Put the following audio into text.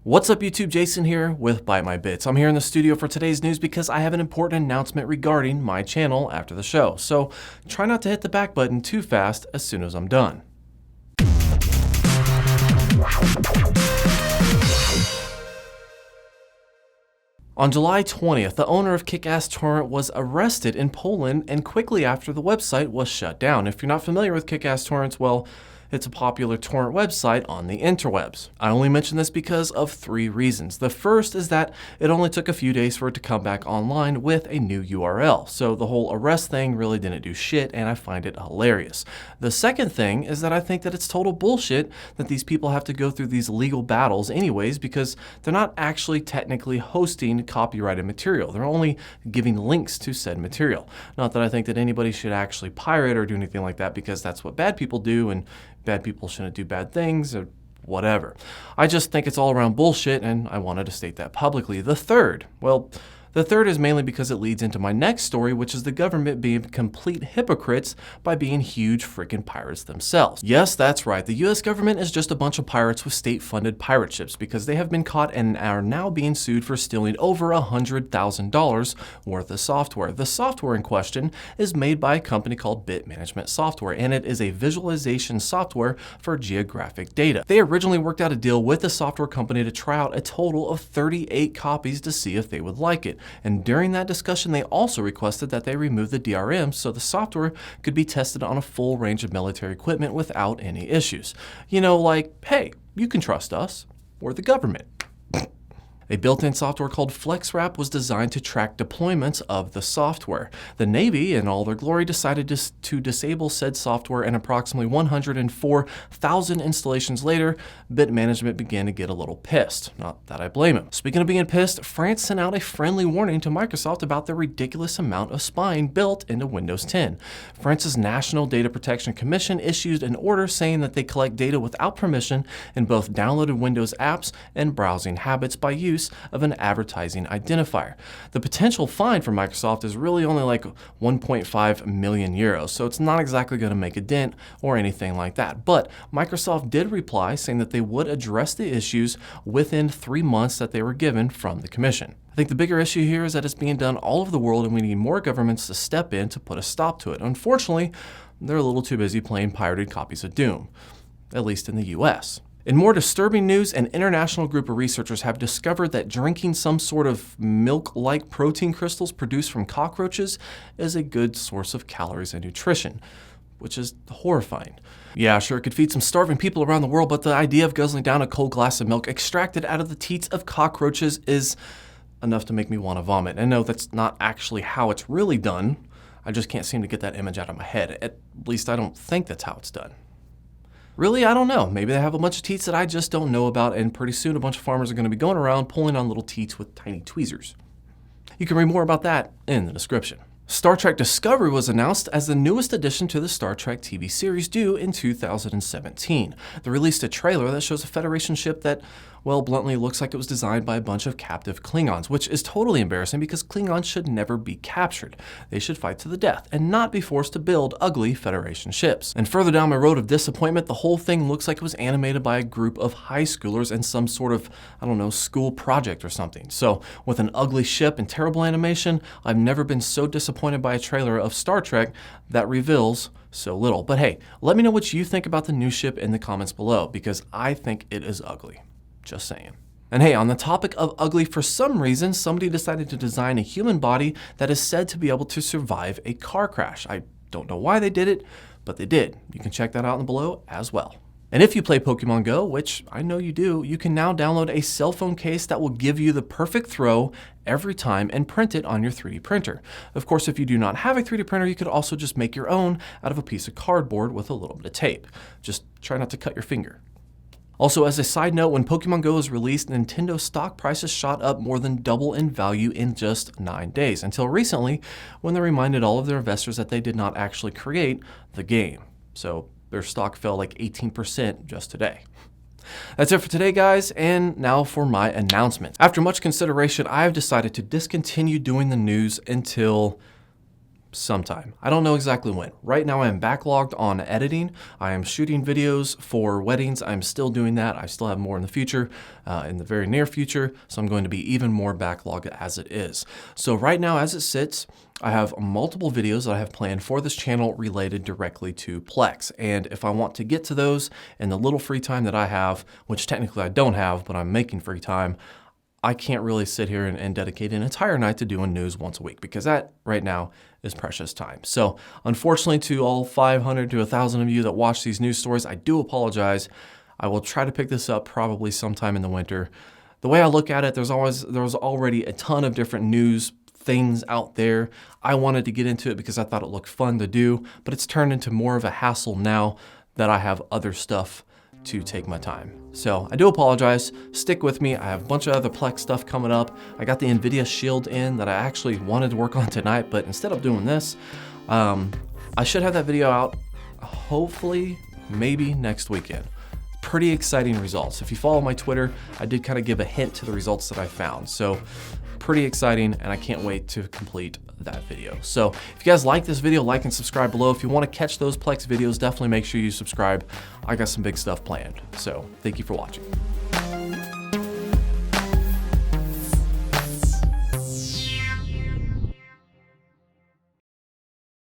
What's up YouTube, Jason here with Bite My Bits. I'm here in the studio for today's news because I have an important announcement regarding my channel after the show. So try not to hit the back button too fast as soon as I'm done. On July 20th, the owner of kickasstorrents was arrested in Poland and quickly after the website was shut down. If you're not familiar with kickasstorrents, well, it's a popular torrent website on the interwebs. I only mention this because of three reasons. The first is that it only took a few days for it to come back online with a new URL. So the whole arrest thing really didn't do shit, and I find it hilarious. The second thing is that I think that it's total bullshit that these people have to go through these legal battles anyways, because they're not actually technically hosting copyrighted material. They're only giving links to said material. Not that I think that anybody should actually pirate or do anything like that, because that's what bad people do, and bad people shouldn't do bad things or whatever. I just think it's all around bullshit, and I wanted to state that publicly. The third is mainly because it leads into my next story, which is the government being complete hypocrites by being huge freaking pirates themselves. Yes, that's right. The US government is just a bunch of pirates with state-funded pirate ships because they have been caught and are now being sued for stealing over $100,000 worth of software. The software in question is made by a company called Bit Management Software, and it is a visualization software for geographic data. They originally worked out a deal with the software company to try out a total of 38 copies to see if they would like it. And during that discussion, they also requested that they remove the DRM so the software could be tested on a full range of military equipment without any issues. You know, like, hey, you can trust us. We're the government. A built-in software called FlexWrap was designed to track deployments of the software. The Navy, in all their glory, decided to disable said software, and approximately 104,000 installations later, Bit Management began to get a little pissed. Not that I blame him. Speaking of being pissed, France sent out a friendly warning to Microsoft about the ridiculous amount of spying built into Windows 10. France's National Data Protection Commission issued an order saying that they collect data without permission in both downloaded Windows apps and browsing habits by use of an advertising identifier. The potential fine for Microsoft is really only like 1.5 million euros, so it's not exactly going to make a dent or anything like that. But Microsoft did reply saying that they would address the issues within 3 months that they were given from the Commission. I think the bigger issue here is that it's being done all over the world, and we need more governments to step in to put a stop to it. Unfortunately, they're a little too busy playing pirated copies of Doom, at least in the US. In more disturbing news, an international group of researchers have discovered that drinking some sort of milk-like protein crystals produced from cockroaches is a good source of calories and nutrition, which is horrifying. Yeah, sure, it could feed some starving people around the world, but the idea of guzzling down a cold glass of milk extracted out of the teats of cockroaches is enough to make me want to vomit. And no, that's not actually how it's really done. I just can't seem to get that image out of my head. At least I don't think that's how it's done. Really, I don't know. Maybe they have a bunch of teats that I just don't know about, and pretty soon a bunch of farmers are going to be going around pulling on little teats with tiny tweezers. You can read more about that in the description. Star Trek Discovery was announced as the newest addition to the Star Trek TV series due in 2017. They released a trailer that shows a Federation ship that, well, bluntly looks like it was designed by a bunch of captive Klingons, which is totally embarrassing because Klingons should never be captured. They should fight to the death and not be forced to build ugly Federation ships. And further down my road of disappointment, the whole thing looks like it was animated by a group of high schoolers in some sort of, I don't know, school project or something. So with an ugly ship and terrible animation, I've never been so disappointed by a trailer of Star Trek that reveals so little. But hey, let me know what you think about the new ship in the comments below, because I think it is ugly. Just saying. And hey, on the topic of ugly, for some reason, somebody decided to design a human body that is said to be able to survive a car crash. I don't know why they did it, but they did. You can check that out below as well. And if you play Pokemon Go, which I know you do, you can now download a cell phone case that will give you the perfect throw every time and print it on your 3D printer. Of course, if you do not have a 3D printer, you could also just make your own out of a piece of cardboard with a little bit of tape. Just try not to cut your finger. Also, as a side note, when Pokemon Go was released, Nintendo stock prices shot up more than double in value in just 9 days, until recently when they reminded all of their investors that they did not actually create the game. So their stock fell like 18% just today. That's it for today, guys, and now for my announcement. After much consideration, I have decided to discontinue doing the news until sometime. I don't know exactly when. Right now I am backlogged on editing. I am shooting videos for weddings. I'm still doing that. I still have more in the future, in the very near future. So I'm going to be even more backlogged as it is. So right now as it sits, I have multiple videos that I have planned for this channel related directly to Plex. And if I want to get to those in the little free time that I have, which technically I don't have, but I'm making free time, I can't really sit here and dedicate an entire night to doing news once a week, because that right now is precious time. So unfortunately, to all 500 to 1,000 of you that watch these news stories, I do apologize. I will try to pick this up probably sometime in the winter. The way I look at it, there's already a ton of different news things out there. I wanted to get into it because I thought it looked fun to do, but it's turned into more of a hassle now that I have other stuff to take my time. So I do apologize. Stick with me. I have a bunch of other Plex stuff coming up. I got the NVIDIA Shield in that I actually wanted to work on tonight, but instead of doing this, I should have that video out hopefully maybe next weekend. Pretty exciting results. If you follow my Twitter, I did kind of give a hint to the results that I found. So pretty exciting, and I can't wait to complete that video. So if you guys like this video, like and subscribe below. If you want to catch those Plex videos, definitely make sure you subscribe. I got some big stuff planned. So thank you for watching.